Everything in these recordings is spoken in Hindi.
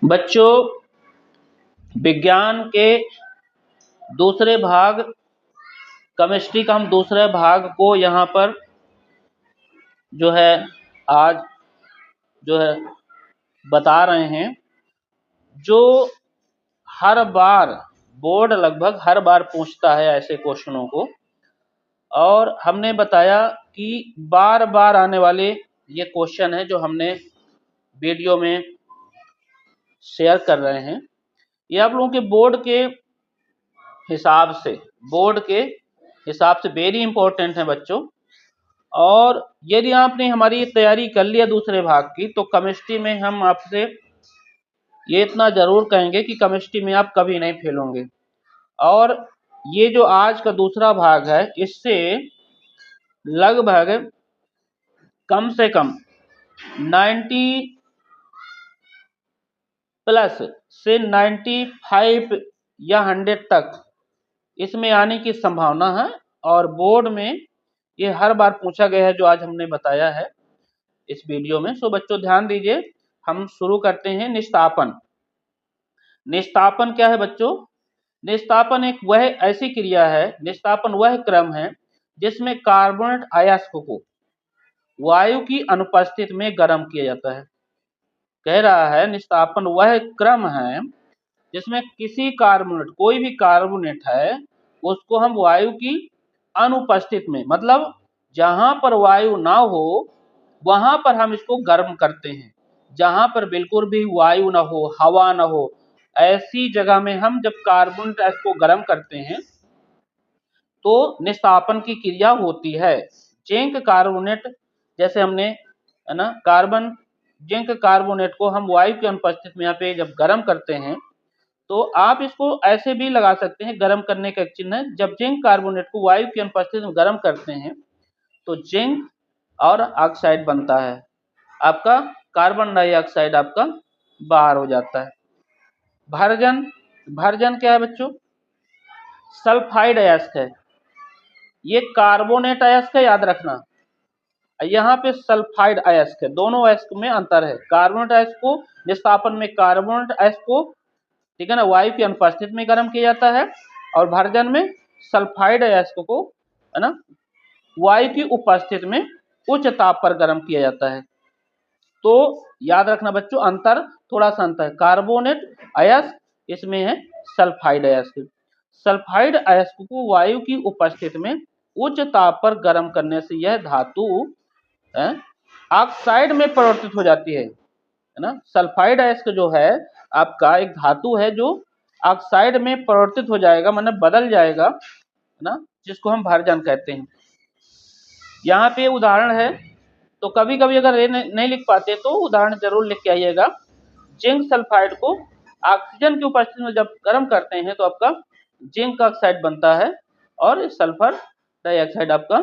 बच्चों, विज्ञान के दूसरे भाग केमिस्ट्री का हम दूसरे भाग को यहाँ पर जो है आज जो है बता रहे हैं। जो हर बार बोर्ड लगभग हर बार पूछता है ऐसे क्वेश्चनों को, और हमने बताया कि बार बार आने वाले ये क्वेश्चन है जो हमने वीडियो में शेयर कर रहे हैं। ये आप लोगों के बोर्ड के हिसाब से वेरी इंपॉर्टेंट है बच्चों। और यदि आपने हमारी तैयारी कर लिया दूसरे भाग की, तो केमिस्ट्री में हम आपसे ये इतना जरूर कहेंगे कि केमिस्ट्री में आप कभी नहीं फेल होंगे। और ये जो आज का दूसरा भाग है, इससे लगभग कम से कम 90 प्लस से 95 या 100 तक इसमें आने की संभावना है। और बोर्ड में ये हर बार पूछा गया है जो आज हमने बताया है इस वीडियो में। सो बच्चों ध्यान दीजिए, हम शुरू करते हैं। निस्तापन। निस्तापन क्या है बच्चों? निस्तापन एक वह ऐसी क्रिया है, निस्तापन वह क्रम है जिसमें कार्बोनेट अयस्क को वायु की अनुपस्थिति में गर्म किया जाता है। कह रहा है निस्तापन वह क्रम है जिसमें किसी कार्बोनेट, कोई भी कार्बोनेट है, उसको हम वायु की अनुपस्थिति में, मतलब जहां पर वायु ना हो वहां पर हम इसको गर्म करते हैं। जहां पर बिल्कुल भी वायु ना हो, हवा ना हो, ऐसी जगह में हम जब कार्बोनेट गैस को गर्म करते हैं तो निस्तापन की क्रिया होती है। जिंक कार्बोनेट, जैसे हमने है ना जिंक कार्बोनेट को हम वायु की अनुपस्थिति में यहाँ पे जब गर्म करते हैं, तो आप इसको ऐसे भी लगा सकते हैं। गर्म करने का एक चिन्ह है। जब जिंक कार्बोनेट को वायु की अनुपस्थिति में गर्म करते हैं तो जिंक और ऑक्साइड बनता है, आपका कार्बन डाइऑक्साइड आपका बाहर हो जाता है। भर्जन। भर्जन क्या है बच्चों? सल्फाइड अयस्क है। ये कार्बोनेट अयस्क है, याद रखना। यहाँ पे सल्फाइड अयस्क है। दोनों अयस्क में अंतर है। कार्बोनेट अयस्क को निस्तापन में कार्बोनेट अयस्क को, ठीक है ना, वायु की अनुपस्थिति में गर्म किया जाता है, और भर्जन में सल्फाइड अयस्क को, है ना, वायु की उपस्थिति में उच्च ताप पर गर्म किया जाता है। तो याद रखना बच्चों, अंतर थोड़ा सा अंतर है। कार्बोनेट अयस्क, इसमें है सल्फाइड अयस्क। सल्फाइड अयस्क को वायु की उपस्थिति में उच्च ताप पर गर्म करने से यह धातु ऑक्साइड में परिवर्तित हो जाती है ना। सल्फाइड अयस्क जो है आपका एक धातु है जो ऑक्साइड में परिवर्तित हो जाएगा, मतलब बदल जाएगा, है ना, जिसको हम भर्जन कहते हैं। यहाँ पे उदाहरण है, तो कभी कभी अगर ये नहीं लिख पाते तो उदाहरण जरूर लिख के आइएगा। जिंक सल्फाइड को ऑक्सीजन की उपस्थिति में जब गर्म करते हैं तो आपका जिंक ऑक्साइड बनता है और सल्फर डाइऑक्साइड आपका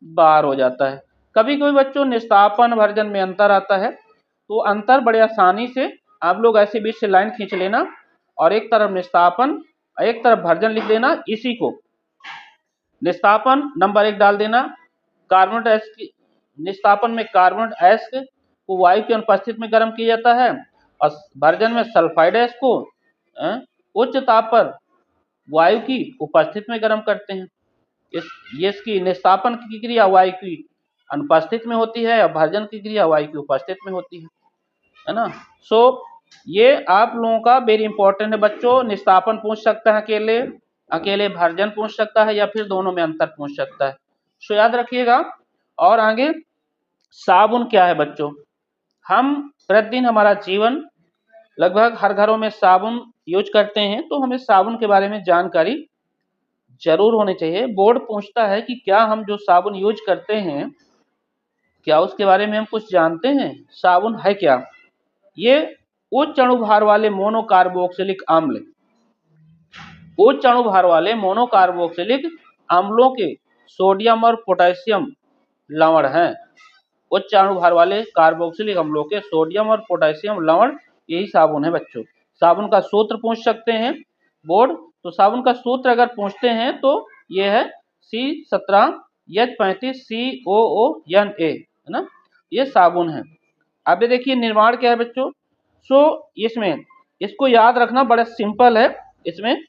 बाहर हो जाता है। कभी कभी बच्चों निस्तापन भर्जन में अंतर आता है, तो अंतर बड़े आसानी से आप लोग ऐसे बीच से लाइन खींच लेना और एक तरफ निस्तापन एक तरफ भर्जन लिख देना। इसी को निस्तापन नंबर 1 डाल देना। कार्बोनेट अयस्क, निस्तापन में कार्बोनेट अयस्क को वायु की अनुपस्थिति में गर्म किया जाता है, और भर्जन में सल्फाइड अयस्क को उच्च ताप पर वायु की उपस्थिति में गर्म करते हैं। इसकी निस्तापन की क्रिया वायु की अनुपस्थिति में होती है और भर्जन की क्रिया वायु की उपस्थिति में होती है ना। सो ये आप लोगों का वेरी इंपॉर्टेंट है बच्चों। निस्तापन पूछ सकता है अकेले भर्जन पूछ सकता है, या फिर दोनों में अंतर पूछ सकता है। सो याद रखिएगा। और आगे साबुन क्या है बच्चों? हम प्रतिदिन हमारा जीवन लगभग हर घरों में साबुन यूज करते हैं, तो हमें साबुन के बारे में जानकारी जरूर होनी चाहिए। बोर्ड पूछता है कि क्या हम जो साबुन यूज करते हैं, क्या उसके बारे में हम कुछ जानते हैं? साबुन है क्या? ये उच्च अणुभार वाले मोनोकार्बोक्सिलिक अम्ल, उच्च अणुभार वाले मोनोकार्बोक्सिलिक अम्लों के सोडियम और पोटेशियम लवण हैं। उच्च अणुभार वाले कार्बोक्सिलिक अम्लों के सोडियम और पोटेशियम लवण, यही साबुन है बच्चों। साबुन का सूत्र पूछ सकते हैं बोर्ड, तो साबुन का सूत्र अगर पूछते हैं तो ये है C17H35COONA, है ना, ये साबुन है। अब ये देखिए निर्माण क्या है बच्चों। सो इसमें इसको याद रखना, बड़ा सिंपल है। इसमें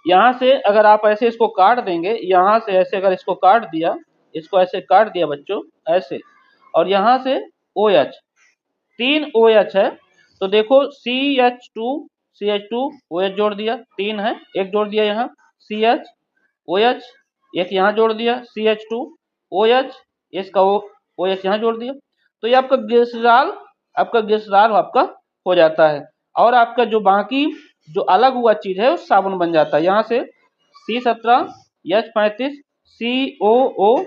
यहाँ से अगर आप ऐसे इसको काट देंगे, यहाँ से ऐसे अगर इसको काट दिया, इसको ऐसे काट दिया बच्चों ऐसे, और यहाँ से OH, 3 OH है, तो देखो CH2 OH जोड़ दिया, 3 है, एक जोड़ दिया यहाँ CH OH, एक यहाँ जोड़ दिया CH2 OH, इसका OH यहाँ जोड़ दिया, तो ये आपका ग्लिसरॉल आपका हो जाता है। और आपका जो बाकी जो अलग हुआ चीज है वो साबुन बन जाता है। यहाँ से C17H35 COO,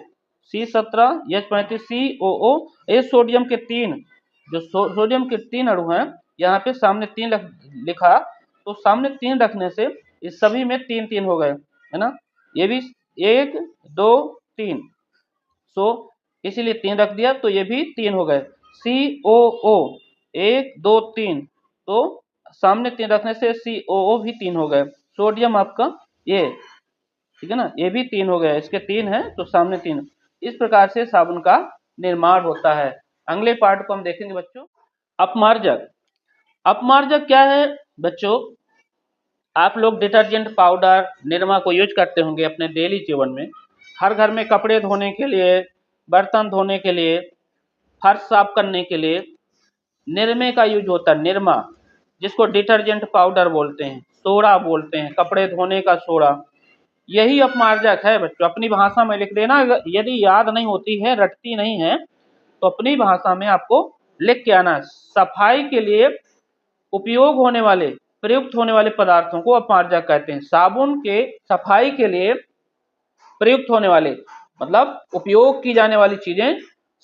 C17H35 COO, ये सोडियम के 3, जो सोडियम के 3 अणु हैं, यहाँ पे सामने 3 लिखा, तो सामने 3 रखने से इस सभी में 3 हो गए, है ना। ये भी 1 2 3, सो इसीलिए 3 रख दिया, तो ये भी 3 हो गए। COO 1 2 3, तो सामने 3 रखने से COO भी 3 हो गए। सोडियम आपका ये, ठीक है ना, ये भी 3 हो गया, इसके 3 है तो सामने 3। इस प्रकार से साबुन का निर्माण होता है। अगले पार्ट को हम देखेंगे बच्चों, अपमार्जक। अपमार्जक क्या है बच्चों? आप लोग डिटर्जेंट पाउडर निरमा को यूज करते होंगे अपने डेली जीवन में। हर घर में कपड़े धोने के लिए, बर्तन धोने के लिए, फर्श साफ करने के लिए निरमे का यूज होता है। निरमा, जिसको डिटर्जेंट पाउडर बोलते हैं, सोडा बोलते हैं, कपड़े धोने का सोडा, यही अपमार्जक है बच्चों। अपनी भाषा में लिख देना, यदि याद नहीं होती है, रटती नहीं है, तो अपनी भाषा में आपको लिख के आना। सफाई के लिए उपयोग होने वाले, प्रयुक्त होने वाले पदार्थों को अपमार्जक कहते हैं। साबुन के सफाई के लिए प्रयुक्त होने वाले, मतलब उपयोग की जाने वाली चीजें,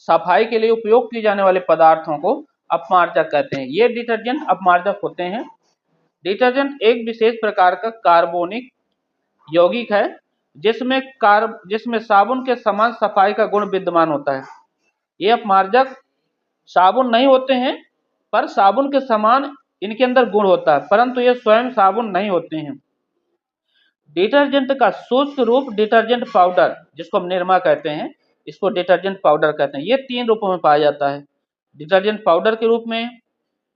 सफाई के लिए उपयोग की जाने वाले पदार्थों को अपमार्जक कहते हैं। ये डिटर्जेंट अपमार्जक होते हैं। डिटर्जेंट एक विशेष प्रकार का कार्बोनिक यौगिक है, जिसमें साबुन के समान सफाई का गुण विद्यमान होता है। ये अपमार्जक साबुन नहीं होते हैं, पर साबुन के समान इनके अंदर गुण होता है, परंतु ये स्वयं साबुन नहीं होते हैं। डिटर्जेंट का शुष्क रूप डिटर्जेंट पाउडर, जिसको हम निरमा कहते हैं, इसको डिटर्जेंट पाउडर कहते हैं। ये 3 रूपों में पाया जाता है। डिटर्जेंट पाउडर के रूप में,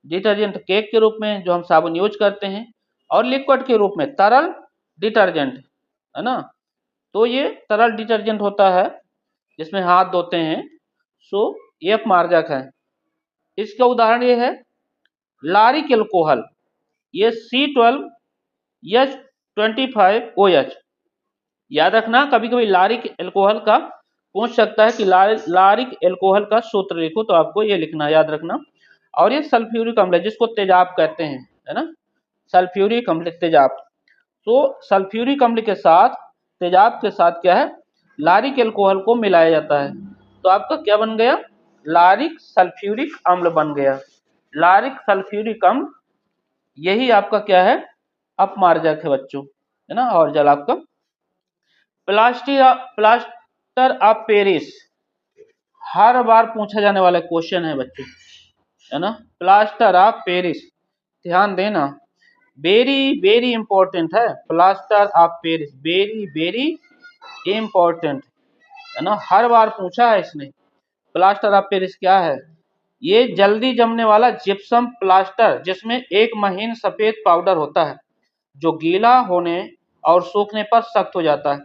डिटर्जेंट केक के रूप में जो हम साबुन यूज करते हैं, और लिक्विड के रूप में तरल डिटर्जेंट, है ना। तो ये तरल डिटर्जेंट होता है जिसमें हाथ धोते हैं, सो ये अपमार्जक है। इसका उदाहरण ये है लारिक एल्कोहल, ये C12H25OH। याद रखना, कभी कभी लारिक एल्कोहल का पूछ सकता है कि लारिक एल्कोहल का सूत्र लिखो, तो आपको ये लिखना, याद रखना। और ये सल्फ्यूरिक अम्ल है, जिसको तेजाब कहते हैं, है ना, सल्फ्यूरिक अम्ल, तेजाब। तो सल्फ्यूरिक अम्ल के साथ, तेजाब के साथ क्या है, लारिक एल्कोहल को मिलाया जाता है, तो आपका क्या बन गया, लारिक सल्फ्यूरिक अम्ल बन गया। लारिक सल्फ्यूरिक अम्ल, यही आपका क्या है, अपमार्जक है बच्चों, है ना। और जल आपका प्लास्टर ऑफ पेरिस, हर बार पूछा जाने वाला क्वेश्चन है बच्चों, है ना। प्लास्टर ऑफ पेरिस, ध्यान देना, वेरी वेरी इंपॉर्टेंट है। Plaster of Paris very very important, है ना, हर बार पूछा है इसने। प्लास्टर ऑफ पेरिस क्या है? ये जल्दी जमने वाला जिप्सम प्लास्टर, जिसमें एक महीन सफेद पाउडर होता है, जो गीला होने और सूखने पर सख्त हो जाता है।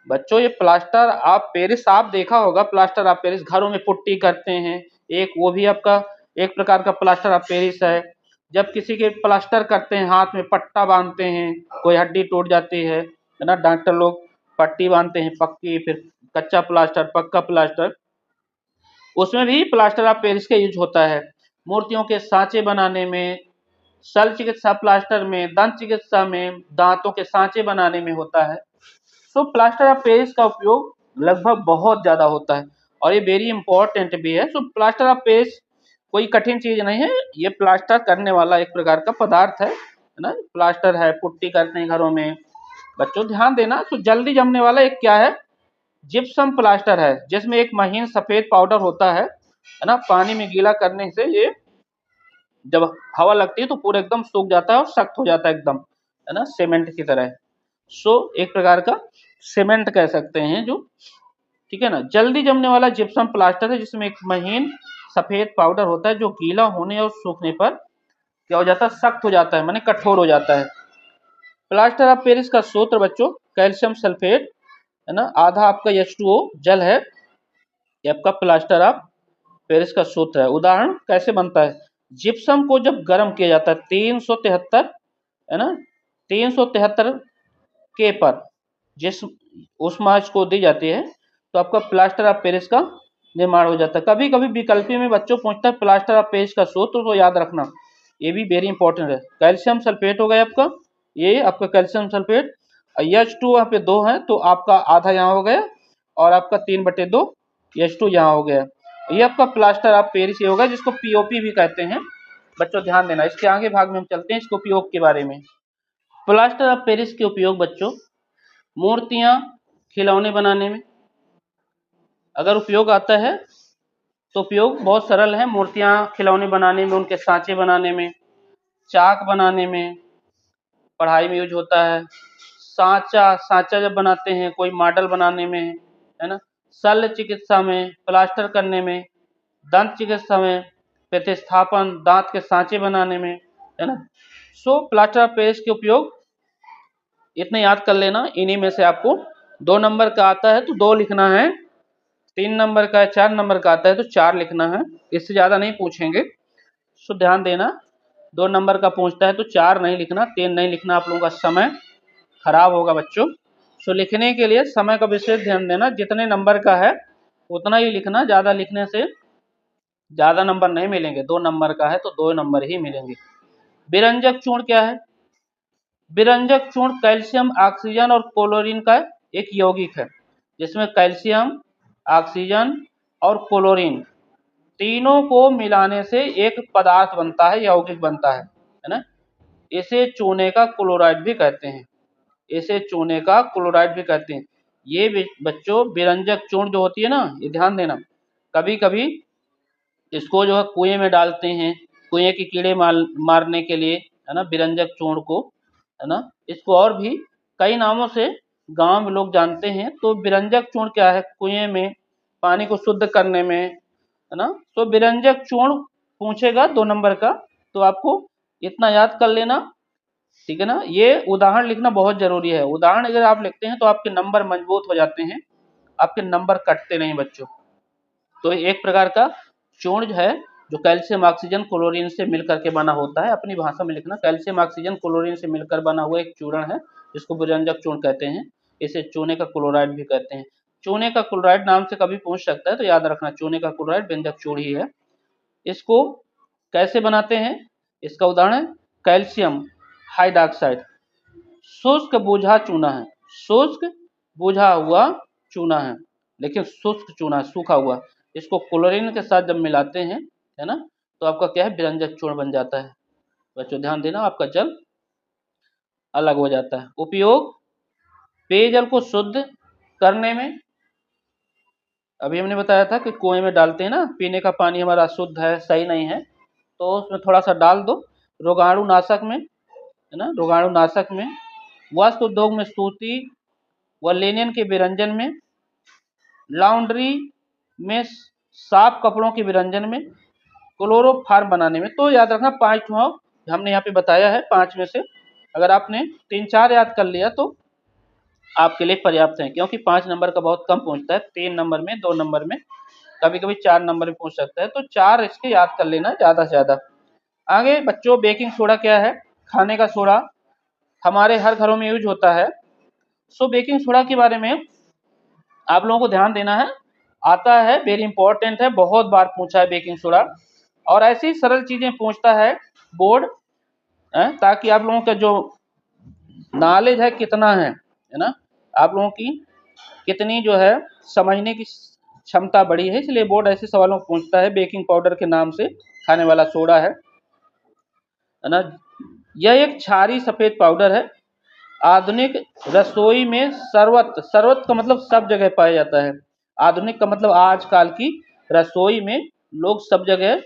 बच्चों, ये प्लास्टर ऑफ पेरिस आप देखा होगा, प्लास्टर ऑफ पेरिस घरों में पुट्टी करते हैं, एक वो भी आपका एक प्रकार का प्लास्टर ऑफ पेरिस है। जब किसी के प्लास्टर करते हैं, हाथ में पट्टा बांधते हैं, कोई हड्डी टूट जाती है ना, डॉक्टर लोग पट्टी बांधते हैं, पक्की, फिर कच्चा प्लास्टर, पक्का प्लास्टर, उसमें भी प्लास्टर ऑफ पेरिस का यूज होता है। मूर्तियों के सांचे बनाने में, शल्य चिकित्सा प्लास्टर में, दंत चिकित्सा में, दांतों के सांचे बनाने में होता है। तो प्लास्टर ऑफ पेरिस का उपयोग लगभग बहुत ज्यादा होता है, और ये वेरी इंपॉर्टेंट भी है। सो प्लास्टर ऑफ पेरिस कोई कठिन चीज नहीं है, ये प्लास्टर करने वाला एक प्रकार का पदार्थ है ना। प्लास्टर है, पुट्टी करते हैं घरों में। बच्चों ध्यान देना, तो जल्दी जमने वाला एक क्या है, जिप्सम प्लास्टर है, जिसमें एक महीन सफेद पाउडर होता है ना। पानी में गीला करने से ये जब हवा लगती है तो पूरा एकदम सूख जाता है और सख्त हो जाता है एकदम, है ना, सीमेंट की तरह। सो एक प्रकार का सीमेंट कह सकते हैं जो, ठीक है ना। जल्दी जमने वाला जिप्सम प्लास्टर है, जिसमें एक महीन सफेद पाउडर होता है, जो गीला होने और सूखने पर क्या हो जाता है, सख्त हो जाता है, माने कठोर हो जाता है। प्लास्टर ऑफ पेरिस का सूत्र बच्चों कैल्शियम सल्फेट है ना, आधा आपका H2O जल है, ये आपका प्लास्टर ऑफ पेरिस का सूत्र है। उदाहरण कैसे बनता है, जिप्सम को जब गर्म किया जाता है 373 है ना, 373 के पर जिस ऊष्मा को दी जाती है तो आपका प्लास्टर ऑफ पेरिस का निर्माण हो जाता है। कभी कभी विकल्पी में बच्चों पूछता है प्लास्टर ऑफ पेरिस का सूत्र, तो याद रखना ये भी वेरी इंपॉर्टेंट है। कैल्शियम सल्फेट हो गया आपका, ये आपका कैल्शियम सल्फेट, H2 यहाँ पे 2 है तो आपका आधा यहाँ हो गया और आपका 3/2 H2 यहाँ हो गया। ये आपका प्लास्टर ऑफ पेरिस ये होगा जिसको पीओपी भी कहते हैं। बच्चों ध्यान देना, इसके आगे भाग में हम चलते हैं इसको उपयोग के बारे में। प्लास्टर ऑफ पेरिस के उपयोग बच्चों मूर्तियां, खिलौने बनाने में अगर उपयोग आता है तो उपयोग बहुत सरल है। मूर्तियां खिलौने बनाने में, उनके सांचे बनाने में, चाक बनाने में, पढ़ाई में यूज होता है। सांचा सांचा जब बनाते हैं कोई मॉडल बनाने में है ना, शल्य चिकित्सा में, प्लास्टर करने में, दंत चिकित्सा में, प्रतिस्थापन, दांत के सांचे बनाने में है ना। सो प्लास्टर ऑफ पेरिस के उपयोग इतने याद कर लेना। इन्हीं में से आपको 2 नंबर का आता है तो 2 लिखना है, 3 नंबर का है, 4 नंबर का आता है तो 4 लिखना है, इससे ज़्यादा नहीं पूछेंगे। सो ध्यान देना, 2 नंबर का पूछता है तो 4 नहीं लिखना, 3 नहीं लिखना, आप लोगों का समय खराब होगा बच्चों। सो लिखने के लिए समय का विशेष ध्यान देना, जितने नंबर का है उतना ही लिखना, ज़्यादा लिखने से ज़्यादा नंबर नहीं मिलेंगे। 2 नंबर का है तो 2 नंबर ही मिलेंगे। विरंजक चूर्ण क्या है, विरंजक चूर्ण कैल्शियम, ऑक्सीजन और क्लोरीन का एक यौगिक है जिसमें कैल्शियम, ऑक्सीजन और क्लोरीन तीनों को मिलाने से एक पदार्थ बनता है, यौगिक बनता है ना। इसे चूने का क्लोराइड भी कहते हैं, इसे चूने का क्लोराइड भी कहते हैं। ये बच्चों विरंजक चूर्ण जो होती है ना, ये ध्यान देना, कभी कभी इसको जो है कुएं में डालते हैं, कुएं के कीड़े मारने के लिए है ना, विरंजक चूर्ण को है ना। इसको और भी कई नामों से गांव में लोग जानते हैं। तो विरंजक चूर्ण क्या है, कुएं में पानी को शुद्ध करने में है ना। तो विरंजक चूर्ण पूछेगा 2 नंबर का तो आपको इतना याद कर लेना, ठीक है ना। ये उदाहरण लिखना बहुत जरूरी है, उदाहरण अगर आप लिखते हैं तो आपके नंबर मजबूत हो जाते हैं, आपके नंबर कटते नहीं बच्चों। तो एक प्रकार का चूर्ण है जो कैल्शियम, ऑक्सीजन, क्लोरीन से मिलकर के बना होता है। अपनी भाषा में लिखना, कैल्शियम, ऑक्सीजन, क्लोरीन से मिलकर बना हुआ एक चूर्ण है जिसको विरंजक चूर्ण कहते हैं। इसे चूने का क्लोराइड भी कहते हैं। चूने का क्लोराइड नाम से कभी पूछ सकता है तो याद रखना चूने का क्लोराइड विरंजक चूर्ण ही है। इसको कैसे बनाते हैं, इसका उदाहरण कैल्शियम हाइड्रॉक्साइड, शुष्क बूझा चूना है, शुष्क बूझा हुआ चूना है, लेकिन शुष्क चूना है, सूखा हुआ। इसको क्लोरीन के साथ जब मिलाते हैं है ना तो आपका क्या है, विरंजक चूर्ण बन जाता है। बच्चों ध्यान देना, आपका जल अलग हो जाता है। उपयोग पेयजल को शुद्ध करने में, अभी हमने बताया था कि कुएं में डालते हैं ना, पीने का पानी हमारा शुद्ध है, सही नहीं है तो उसमें थोड़ा सा डाल दो। रोगाणुनाशक में है ना, रोगाणुनाशक में, वस्त्र उद्योग में सूती व लिनन के विरंजन में, लॉन्ड्री में साफ कपड़ों के विरंजन में, क्लोरोफार्म बनाने में। तो याद रखना 5 हमने यहाँ पे बताया है, 5 में से अगर आपने 3-4 याद कर लिया तो आपके लिए पर्याप्त है, क्योंकि 5 नंबर का बहुत कम पूछता है, 3 नंबर में, 2 नंबर में, कभी कभी 4 नंबर में पूछ सकता है। तो 4 इसके याद कर लेना ज़्यादा से ज़्यादा। आगे बच्चों बेकिंग सोडा क्या है, खाने का सोडा हमारे हर घरों में यूज होता है। सो बेकिंग सोडा के बारे में आप लोगों को ध्यान देना है, आता है, वेरी इंपॉर्टेंट है, बहुत बार पूछा है बेकिंग सोडा, और ऐसी सरल चीजें पूछता है बोर्ड, ताकि आप लोगों का जो नॉलेज है कितना है ना, आप लोगों की कितनी जो है समझने की क्षमता बड़ी है, इसलिए बोर्ड ऐसे सवालों को पूछता है। बेकिंग पाउडर के नाम से खाने वाला सोडा है ना। यह एक क्षारीय सफेद पाउडर है, आधुनिक रसोई में सर्वत्र, सर्वत्र का मतलब सब जगह पाया जाता है, आधुनिक का मतलब आजकल की रसोई में लोग सब जगह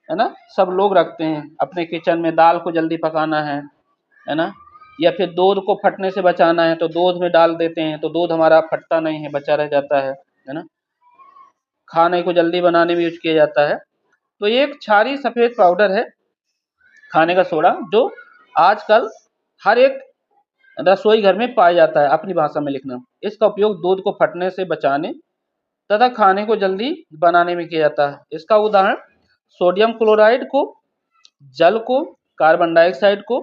है ना, सब लोग रखते हैं अपने किचन में। दाल को जल्दी पकाना है ना, या फिर दूध को फटने से बचाना है तो दूध में डाल देते हैं तो दूध हमारा फटता नहीं है, बचा रह जाता है ना। खाने को जल्दी बनाने में यूज किया जाता है। तो ये एक क्षारीय सफेद पाउडर है, खाने का सोडा जो आजकल हर एक रसोई घर में पाया जाता है। अपनी भाषा में लिखना। इसका उपयोग दूध को फटने से बचाने तथा खाने को जल्दी बनाने में किया जाता है। इसका उदाहरण सोडियम क्लोराइड को, जल को, कार्बन डाइऑक्साइड को,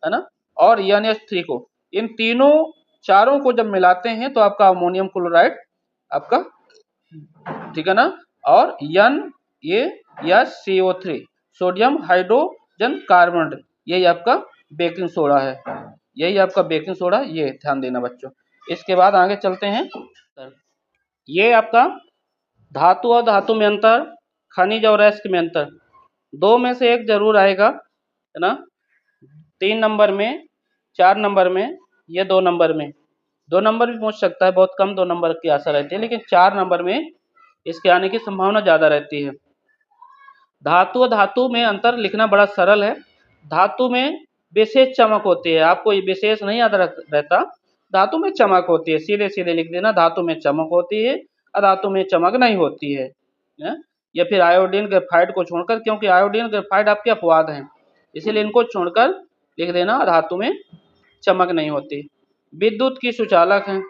है ना, और NH3 को, इन तीनों चारों को जब मिलाते हैं तो आपका अमोनियम क्लोराइड आपका, ठीक है ना, और NaCO3 सोडियम हाइड्रोजन कार्बोनेट, यही आपका बेकिंग सोडा है। यही आपका बेकिंग सोडा, ये ध्यान देना बच्चों। इसके बाद आगे चलते हैं। ये आपका धातु और धातु में अंतर, खनिज और अयस्क में अंतर, दो में से एक जरूर आएगा, है ना। 3 नंबर में, 4 नंबर में, ये 2 नंबर में, 2 नंबर भी पूछ सकता है, बहुत कम 2 नंबर की आशा रहती है, लेकिन 4 नंबर में इसके आने की संभावना ज़्यादा रहती है। धातु और धातु में अंतर लिखना बड़ा सरल है। धातु में विशेष चमक होती है, आपको ये विशेष नहीं याद रहता। धातु में चमक होती है, सीधे सीधे लिख देना, धातु में चमक होती है, अधातु में चमक नहीं होती है। या फिर आयोडीन ग्रेफाइट को छोड़कर, क्योंकि आयोडीन ग्रेफाइट आपके अपवाद हैं, इसीलिए इनको छोड़कर लिख देना, धातु में चमक नहीं होती। विद्युत की सुचालक हैं,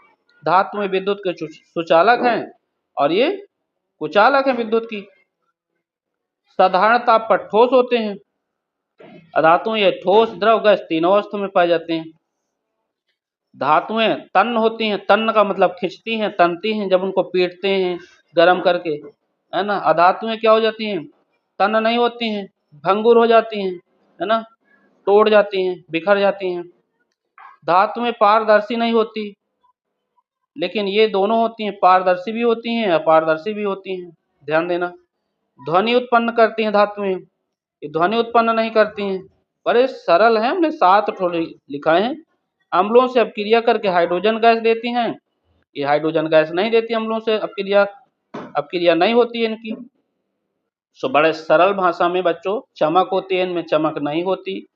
धातु में विद्युत के सुचालक हैं और ये कुचालक हैं विद्युत की। साधारण ताप पर ठोस होते हैं, अधातुएं ये ठोस, द्रव, गैस तीनों अवस्था में पाए जाते हैं। धातुएं तन्न होती हैं, तन्न का मतलब खिंचती हैं, तनती हैं जब उनको पीटते हैं गर्म करके, है ना। अधातुएं क्या हो जाती हैं, तन्न नहीं होती हैं, भंगुर हो जाती हैं, है ना, तोड़ जाती हैं, बिखर जाती हैं। धातुएं पारदर्शी नहीं होती, लेकिन ये दोनों होती हैं, पारदर्शी भी होती हैं, अपारदर्शी भी होती हैं, ध्यान देना। ध्वनि उत्पन्न करती हैं धातुएं, ये ध्वनि उत्पन्न नहीं करती हैं। बड़े सरल हैं, हमने 7 ठो लिखाए हैं। अम्लों से अपक्रिया करके हाइड्रोजन गैस देती हैं, ये हाइड्रोजन गैस नहीं देती, अम्लों से अपक्रिया नहीं होती है इनकी। सो बड़े सरल भाषा में बच्चों, चमक होती है, इनमें चमक नहीं होती।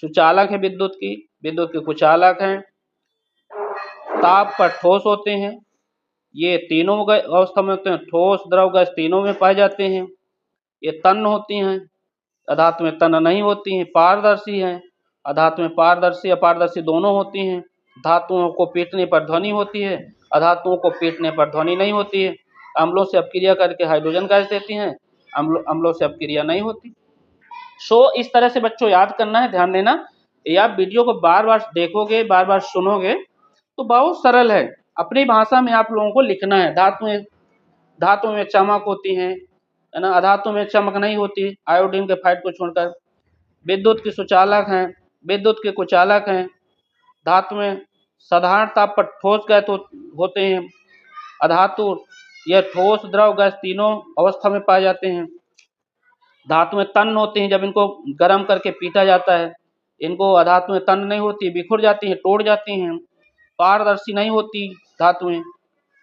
सुचालक है विद्युत की, विद्युत के कुचालक हैं। ताप पर ठोस होते हैं, ये तीनों अवस्था में होते हैं, ठोस, द्रव, गैस तीनों में पाए जाते हैं। ये तन्न होती हैं, अधातु में तन्न नहीं होती हैं। पारदर्शी हैं, अधातु में पारदर्शी अपारदर्शी दोनों होती हैं। धातुओं को पीटने पर ध्वनि होती है, अधातुओं को पीटने पर ध्वनि नहीं होती है। अम्लों से अपक्रिया करके हाइड्रोजन गैस देती हैं, अम्लों से अपक्रिया नहीं होती। सो इस तरह से बच्चों याद करना है, ध्यान देना। ये आप वीडियो को बार बार देखोगे, बार बार सुनोगे तो बहुत सरल है। अपनी भाषा में आप लोगों को लिखना है। धातु में चमक होती है ना, अधातु में चमक नहीं होती, आयोडीन के फाइट को छोड़कर। विद्युत के सुचालक हैं, विद्युत के कुचालक हैं। धातु में साधारण ताप पर ठोस गैस होते हैं, अधातु यह ठोस, द्रव, गैस तीनों अवस्था में पाए जाते हैं। धातु में तन्न होते हैं, जब इनको गर्म करके पीटा जाता है। इनको अधातु में तन्न नहीं होती, बिखर जाती हैं, तोड़ जाती हैं। पारदर्शी नहीं होती धातुएं,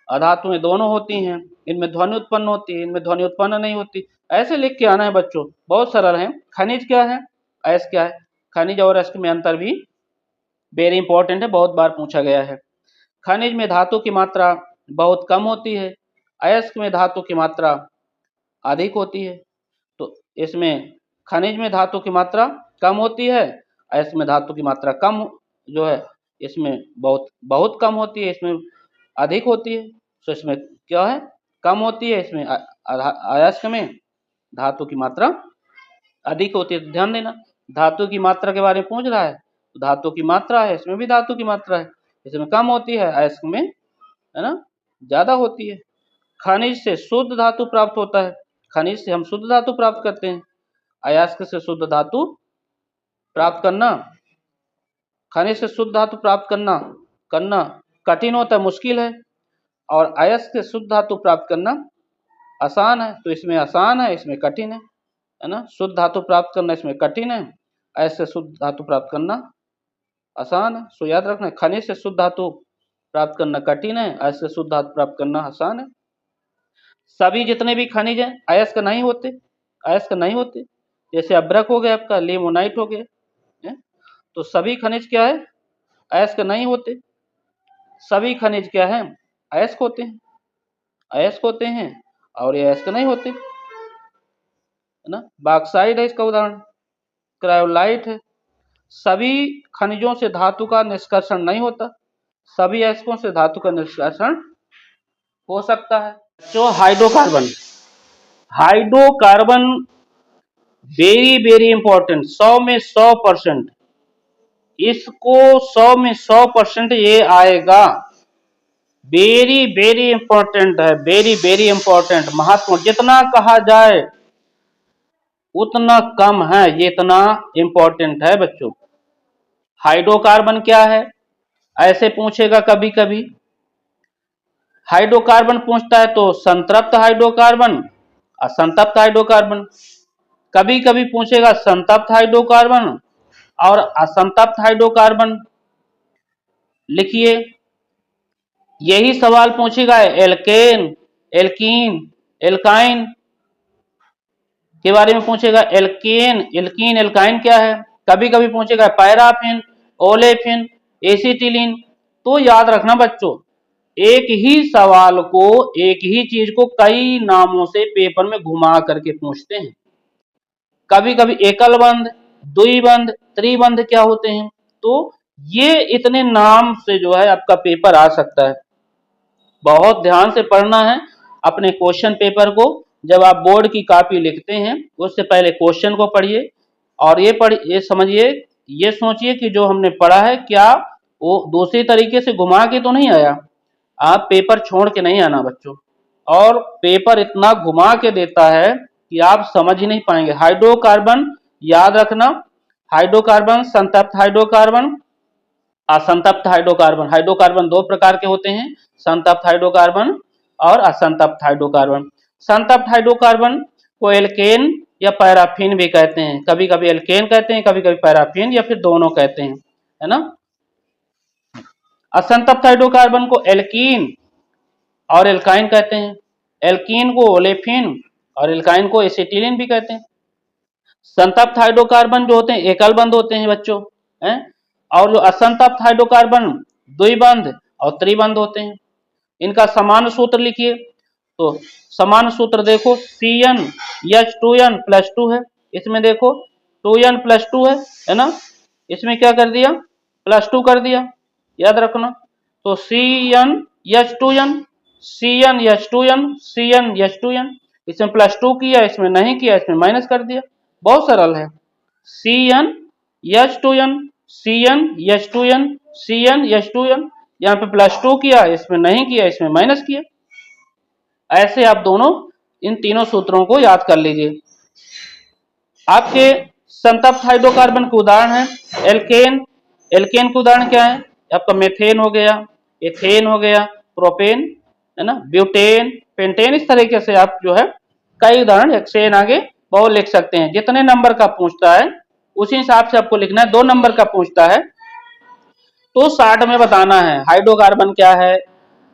अधातुएं दोनों होती हैं। इनमें ध्वनि उत्पन्न होती है, इनमें ध्वनि उत्पन्न नहीं होती। ऐसे लिख के आना है बच्चों, बहुत सरल है। खनिज क्या है, अयस्क क्या है। खनिज और अयस्क में अंतर भी वेरी इंपॉर्टेंट है, बहुत बार पूछा गया है। खनिज में धातु की मात्रा बहुत कम होती है, अयस्क में धातु की मात्रा अधिक होती है। तो इसमें खनिज में धातु की मात्रा कम होती है, अयस्क में धातु की मात्रा कम जो है इसमें बहुत कम होती है, इसमें अधिक होती है। तो इसमें क्या है, कम होती है, इसमें अयस्क में धातु की मात्रा अधिक होती है। तो ध्यान देना, धातु की मात्रा के बारे में पूछ रहा है तो धातु की मात्रा है, इसमें भी धातु की मात्रा है, इसमें कम होती है, अयस्क में, है ना, ज़्यादा होती है। खनिज से शुद्ध धातु प्राप्त होता है, खनिज से हम शुद्ध धातु प्राप्त करते हैं। अयस्क से शुद्ध धातु प्राप्त करना, खनिज से शुद्ध धातु प्राप्त करना कठिन होता है, मुश्किल है। और अयस्क से शुद्ध धातु प्राप्त करना आसान है। तो इसमें आसान है, इसमें कठिन है ना। शुद्ध धातु प्राप्त करना इसमें कठिन है, अयस्क से शुद्ध धातु प्राप्त करना आसान है। सो याद रखना, खनिज से शुद्ध धातु प्राप्त करना कठिन है, अयस्क से शुद्ध धातु प्राप्त करना आसान है। सभी जितने भी खनिज हैं अयस्क नहीं होते, अयस्क नहीं होते। जैसे अभ्रक हो गया आपका, लिमोनाइट हो गया, तो सभी खनिज क्या है, अयस्क नहीं होते। सभी खनिज क्या है, अयस्क होते हैं, अयस्क होते हैं, और ये अयस्क नहीं होते, है ना। बॉक्साइट है इसका उदाहरण, क्रायोलाइट है। सभी खनिजों से धातु का निष्कर्षण नहीं होता, सभी अयस्कों से धातु का निष्कर्षण हो सकता है। जो hydrocarbon, hydrocarbon very very important, 100 में 100%, इसको 100 में 100% ये आएगा। वेरी वेरी इंपॉर्टेंट है, वेरी वेरी इंपॉर्टेंट, महत्वपूर्ण, जितना कहा जाए उतना कम है, ये इतना इंपॉर्टेंट है बच्चों। हाइड्रोकार्बन क्या है, ऐसे पूछेगा कभी कभी। हाइड्रोकार्बन पूछता है तो संतृप्त हाइड्रोकार्बन, असंतृप्त हाइड्रोकार्बन। कभी कभी पूछेगा संतृप्त हाइड्रोकार्बन और असंतृप्त हाइड्रोकार्बन। लिखिए, यही सवाल पूछेगा एल्केन, एल्कीन, एल्काइन के बारे में पूछेगा। एल्केन, एल्कीन, एल्काइन क्या है। कभी कभी पूछेगा पैराफिन, ओलेफिन, एसिटिलीन। तो याद रखना बच्चों, एक ही सवाल को, एक ही चीज को कई नामों से पेपर में घुमा करके पूछते हैं। कभी कभी एकल बंध, द्विबंध, त्रिबंध क्या होते हैं। तो ये इतने नाम से जो है आपका पेपर आ सकता है। बहुत ध्यान से पढ़ना है अपने क्वेश्चन पेपर को। जब आप बोर्ड की कॉपी लिखते हैं उससे पहले क्वेश्चन को पढ़िए और ये समझिए, ये सोचिए कि जो हमने पढ़ा है क्या वो दूसरी तरीके से घुमा के तो नहीं आया। आप पेपर छोड़ के नहीं आना बच्चों, और पेपर इतना घुमा के देता है कि आप समझ ही नहीं पाएंगे। हाइड्रोकार्बन याद रखना, हाइड्रोकार्बन, संतृप्त हाइड्रोकार्बन, असंतृप्त हाइड्रोकार्बन। हाइड्रोकार्बन दो प्रकार के होते हैं, संतृप्त हाइड्रोकार्बन और असंतृप्त हाइड्रोकार्बन। संतृप्त हाइड्रोकार्बन को एल्केन या पैराफिन भी कहते हैं। कभी कभी एल्केन कहते हैं, कभी कभी पैराफिन, या फिर दोनों कहते हैं, है ना। असंतृप्त हाइड्रोकार्बन को एल्कीन और एल्काइन कहते हैं। एल्कीन को ओलेफिन और एल्काइन को एसिटिलीन भी कहते हैं। संतृप्त हाइड्रोकार्बन जो होते हैं एकल बंध होते हैं बच्चों, हैं, और जो असंतृप्त हाइड्रोकार्बन द्विबंध और त्रिबंध होते हैं। इनका समान सूत्र लिखिए, तो समान सूत्र देखो, CnH2n+2 है। इसमें देखो 2n+2 है ना। इसमें क्या कर दिया, +2 कर दिया, याद रखना। तो CnH2n, CnH2n, CnH2n, इसमें +2 किया, इसमें नहीं किया, इसमें माइनस कर दिया। बहुत सरल है। CnH2n, CnH2n, CnH2n, यहाँ पे +2 किया, इसमें नहीं किया, इसमें माइनस किया। ऐसे आप दोनों इन तीनों सूत्रों को याद कर लीजिए। आपके संतृप्त हाइड्रोकार्बन के उदाहरण है एल्केन। एल्केन के उदाहरण क्या है, आपका मेथेन हो गया, एथेन हो गया, प्रोपेन, है ना, ब्यूटेन, पेंटेन। इस तरीके से आप जो है कई उदाहरण हेक्सेन आगे बहुत लिख सकते हैं। जितने नंबर का पूछता है उसी हिसाब से आपको लिखना है। 2 नंबर का पूछता है तो 60 में बताना है। हाइड्रोकार्बन क्या है,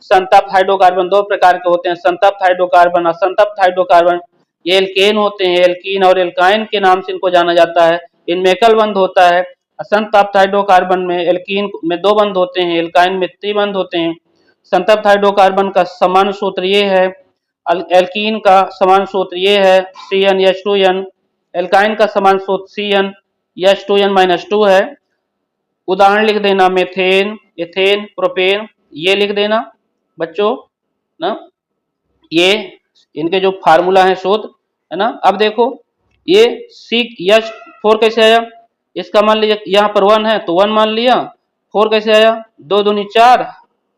संतृप्त हाइड्रोकार्बन दो प्रकार के होते हैं, संतृप्त हाइड्रोकार्बन, असंतृप्त हाइड्रोकार्बन। ये एल्केन होते हैं, एल्कीन और एल्काइन के नाम से इनको जाना जाता है। इनमें एकल बंध होता है। असंतृप्त हाइड्रोकार्बन में एल्कीन में 2 बंध होते हैं, एल्काइन में 3 बंध होते हैं। संतृप्त हाइड्रोकार्बन का समान सूत्र ये है, एल्कीन का समान सूत्र ये है CnH2n, एल्काइन का समान सूत्र CnH2n-2 है। उदाहरण लिख देना, मेथेन, एथेन, प्रोपेन, ये लिख देना बच्चों ना। ये इनके जो फार्मूला है सूत्र, है ना। अब देखो ये CH4 कैसे आया, इसका मान लीजिए यहाँ पर 1 है तो 1 मान लिया। 4 कैसे आया, 2 दूनी 4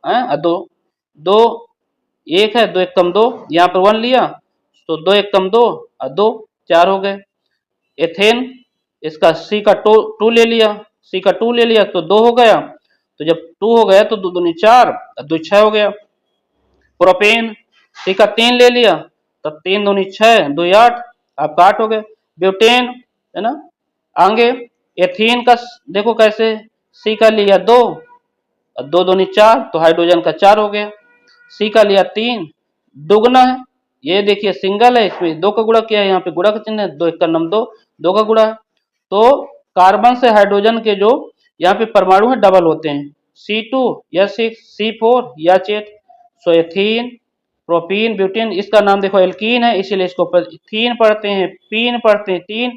है, 2 2 1 है, 2 1 कम 2, यहाँ पर 1 लिया तो 2 1 कम 2 और 2 4 हो गए। एथेन, इसका C का 2 ले लिया, C का 2 ले लिया तो 2 हो गया। तो जब 2 हो गया तो 2 दूनी 4 और 2 6 हो गया। प्रोपेन, C का 3 ले लिया तो 3 दूनी 6, 2 8, आपका 8 हो गए। ब्यूटेन, है ना। आगे एथीन का देखो कैसे, C का लिया 2 और 2 दूनी 4 तो हाइड्रोजन का 4 हो गया। C का लिया 3, दुगना है, ये देखिए सिंगल है, इसमें 2 का गुणा किया है, यहाँ पे गुणा का चिन्ह है, 2 1 का नम 2, 2 का गुणा है। तो कार्बन से हाइड्रोजन के जो यहाँ पे परमाणु है डबल होते हैं, C2 या 6, C4 या 8। सो एथीन, प्रोपीन, ब्यूटेन, इसका नाम देखो एल्कीन है इसीलिए इसको एथीन पढ़ते हैं, पीन पढ़ते हैं, तीन,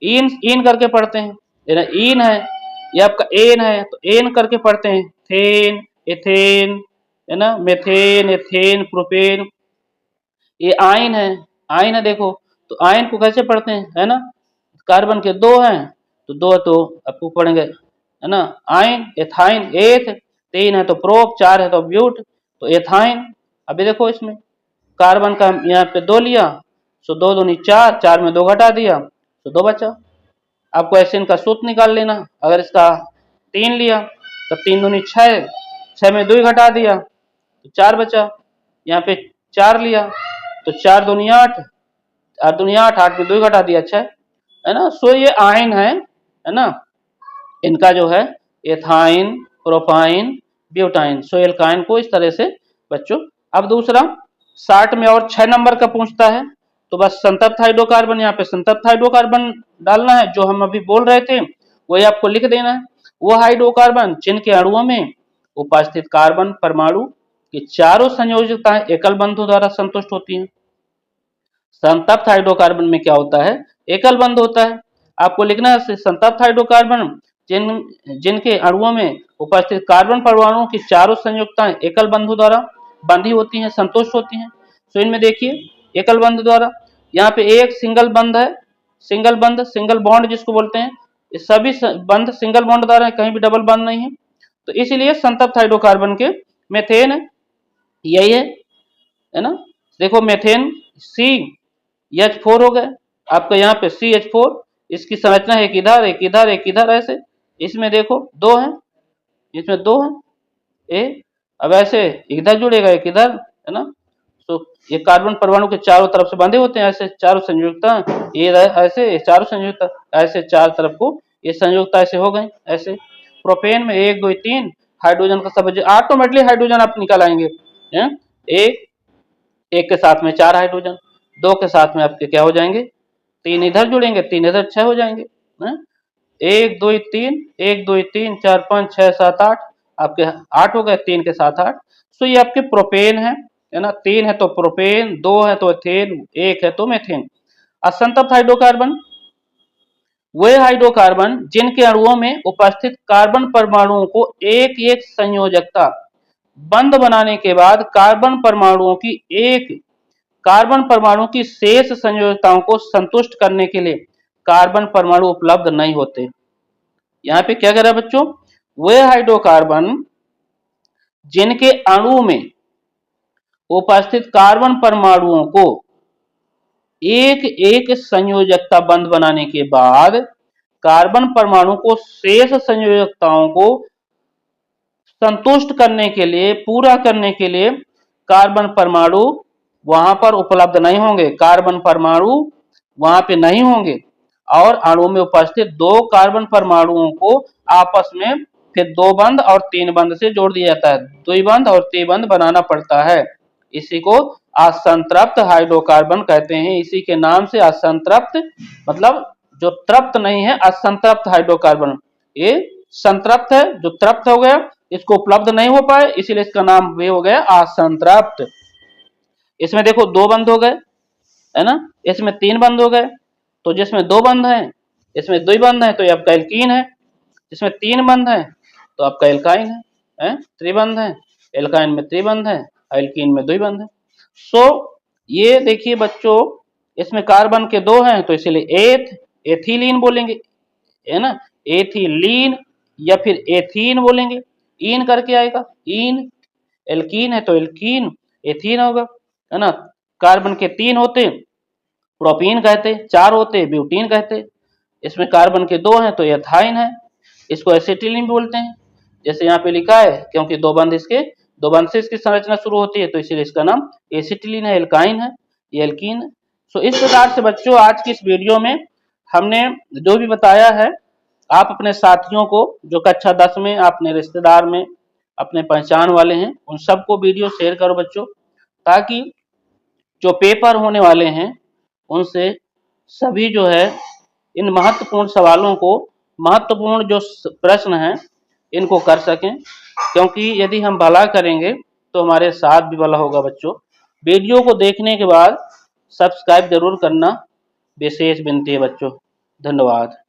इन इन करके पढ़ते हैं, है ना। इन है, ये आपका एन है तो एन करके पढ़ते हैं। थेन, एथेन, है ना, मेथेन, एथेन, प्रोपेन। ये आयन है, आयन है देखो, तो आयन को कैसे पढ़ते हैं, है ना। कार्बन के दो हैं तो दो तो आपको पढ़ेंगे, है ना। आयन, एथाइन, एथ, तीन है तो प्रोप, चार है तो ब्यूट, तो एथाइन। अभी देखो इसमें कार्बन का यहाँ पे दो लिया, तो दो दूनी चार, चार में दो घटा दिया तो दो बचा। आपको ऐसे इनका सूत्र निकाल लेना। अगर इसका तीन लिया तो तीन दूनी छः, छः में दो ही घटा दिया तो चार बचा। यहाँ पे चार लिया तो चार दूनी आठ, आठ दूनी आठ, आठ में दो ही घटा दिया छः, है ना। सो ये आयन है ना। इनका जो है एथाइन, प्रोपाइन, ब्यूटाइन। सो एल्काइन को इस तरह से बच्चों। अब दूसरा 60 में और 6 नंबर का पूछता है, तो बस संतप्त हाइड्रोकार्बन, यहाँ पे संतप्त हाइड्रोकार्बन डालना है, जो हम अभी बोल रहे थे वही आपको लिख देना है। वो हाइड्रोकार्बन जिनके अणुओं में उपस्थित कार्बन परमाणु की चारों संयोजकताएं एकल बंधु द्वारा संतुष्ट होती हैं। संतप्त हाइड्रोकार्बन में क्या होता है, एकल बंध होता है। आपको लिखना है संतप्त हाइड्रोकार्बन जिनके अणुओं में उपस्थित कार्बन परमाणुओं की चारों संयुक्ताएं एकल बंधु द्वारा बंधी होती हैं, संतुष्ट होती हैं। तो इनमें देखिए एकल बंध द्वारा, यहाँ पे एक सिंगल बंध है, सिंगल बंध, सिंगल बॉन्ड जिसको बोलते हैं, ये सभी बंध सिंगल बॉन्ड द्वारा है, कहीं भी डबल बंध नहीं है। तो इसीलिए संतप्त हाइड्रोकार्बन के मेथेन यही है ना। देखो मेथेन CH4 हो गए आपका, यहाँ पे CH4, इसकी संरचना एक इधर एक इधर एक इधर ऐसे। इसमें देखो दो है, इसमें दो है ए, अब ऐसे इधर जुड़ेगा एक इधर, है ना। तो ये कार्बन परमाणु के चारों तरफ से बंधे होते हैं ऐसे चारों संयुक्ता, ये ऐसे चारों संयुक्ता ऐसे चार तरफ को ये संयुक्ता ऐसे हो गए ऐसे। प्रोपेन में एक दो तीन हाइड्रोजन का सब ऑटोमेटिकली हाइड्रोजन आप निकाल आएंगे, एक एक के साथ में चार हाइड्रोजन, दो के साथ में आपके क्या हो जाएंगे, तीन इधर जुड़ेंगे, तीन इधर, छह हो जाएंगे, है? एक दो तीन, एक दो तीन, चार पाँच छह सात आठ, आपके आठ हो गए, तीन के साथ आठ। सो ये आपके प्रोपेन है ना। तीन है तो प्रोपेन, दो है तो एथेन, एक है तो मेथेन। असंतप्त हाइड्रोकार्बन वे हाइड्रोकार्बन जिनके अणुओं में उपस्थित कार्बन परमाणुओं को एक एक संयोजकता बंध बनाने के बाद कार्बन परमाणु की शेष संयोजकताओं को संतुष्ट करने के लिए कार्बन परमाणु उपलब्ध नहीं होते। यहाँ पे क्या कह रहा है बच्चों, वे हाइड्रोकार्बन जिनके अणु में उपस्थित कार्बन परमाणुओं को एक एक संयोजकता बंध बनाने के बाद कार्बन परमाणु को शेष संयोजकताओं को संतुष्ट करने के लिए, पूरा करने के लिए कार्बन परमाणु वहां पर उपलब्ध नहीं होंगे, कार्बन परमाणु वहां पे नहीं होंगे, और अणु में उपस्थित दो कार्बन परमाणुओं को आपस में फिर दो बंध और तीन बंध से जोड़ दिया जाता है, द्विबंध और त्रिबंध बनाना पड़ता है। इसी को असंतृप्त हाइड्रोकार्बन कहते हैं। इसी के नाम से असंतृप्त मतलब जो तृप्त नहीं है, असंतृप्त हाइड्रोकार्बन। ये संतृप्त है, जो तृप्त हो गया, इसको उपलब्ध नहीं हो पाए, इसीलिए इसका नाम वे हो गया असंतृप्त। इसमें देखो दो बंध हो गए, है ना, इसमें तीन बंध हो गए, तो जिसमें दो बंध हैं इसमें दो बंध है तो ये आपका एल्कीन है, जिसमें तीन बंध है तो आपका एल्काइन है, त्रिबंध है, एल्काइन में त्रिबंध है, एल्कीन में द्विबंध है। सो ये देखिए बच्चों, इसमें कार्बन के दो हैं तो इसीलिए एथिलीन बोलेंगे, है ना, एथिलीन या फिर एथीन बोलेंगे, इन करके आएगा, इन। एल्कीन है तो एल्कीन, एथीन होगा, है ना। कार्बन के तीन होते प्रोपीन कहते, चार होते ब्यूटीन कहते। इसमें कार्बन के दो हैं तो एथाइन है, इसको एसिटिलीन बोलते हैं, जैसे यहाँ पे लिखा है, क्योंकि दो बंध से इसकी संरचना शुरू होती है तो इसीलिए इसका नाम एसिटिलीन है, एल्काइन है, ये एल्कीन है। सो इस प्रकार से बच्चों आज की इस वीडियो में हमने जो भी बताया है, आप अपने साथियों को जो कक्षा 10 में, अपने रिश्तेदार में, अपने पहचान वाले हैं, उन सबको वीडियो शेयर करो बच्चों, ताकि जो पेपर होने वाले हैं उनसे सभी जो है इन महत्वपूर्ण सवालों को, महत्वपूर्ण जो प्रश्न हैं इनको कर सकें। क्योंकि यदि हम भला करेंगे तो हमारे साथ भी भला होगा बच्चों। वीडियो को देखने के बाद सब्सक्राइब जरूर करना विशेष विनती है बच्चों। धन्यवाद।